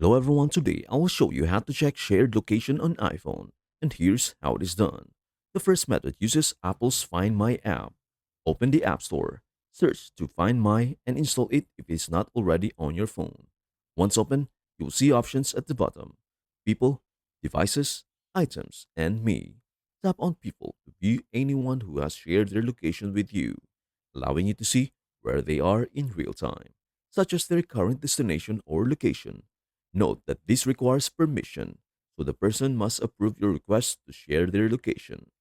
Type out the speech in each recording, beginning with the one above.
Hello everyone, today I will show you how to check shared location on iPhone. And here's how it is done. The first method uses Apple's Find My app. Open the App Store, search to Find My and install it if it's not already on your phone. Once open, you will see options at the bottom. People, Devices, Items, and Me. Tap on People to view anyone who has shared their location with you, allowing you to see where they are in real time, such as their current destination or location. Note that this requires permission, so the person must approve your request to share their location.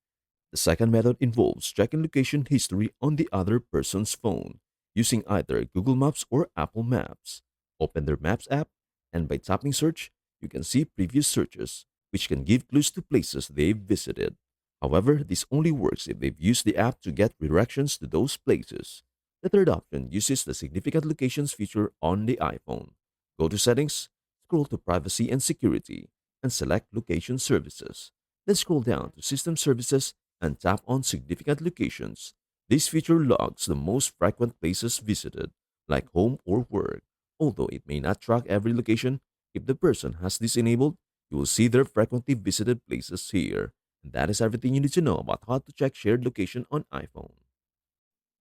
The second method involves checking location history on the other person's phone using either Google Maps or Apple Maps. Open their Maps app, and by tapping search, you can see previous searches, which can give clues to places they've visited. However, this only works if they've used the app to get redirections to those places. The third option uses the significant locations feature on the iPhone. Go to Settings, scroll to Privacy and Security, and select Location Services. Then scroll down to System Services and tap on Significant Locations. This feature logs the most frequent places visited, like home or work. Although it may not track every location, if the person has this enabled, you will see their frequently visited places here. And that is everything you need to know about how to check shared location on iPhone.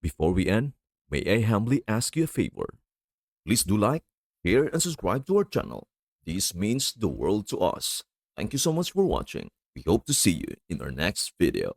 Before we end, may I humbly ask you a favor? Please do like, share, and subscribe to our channel. This means the world to us. Thank you so much for watching. We hope to see you in our next video.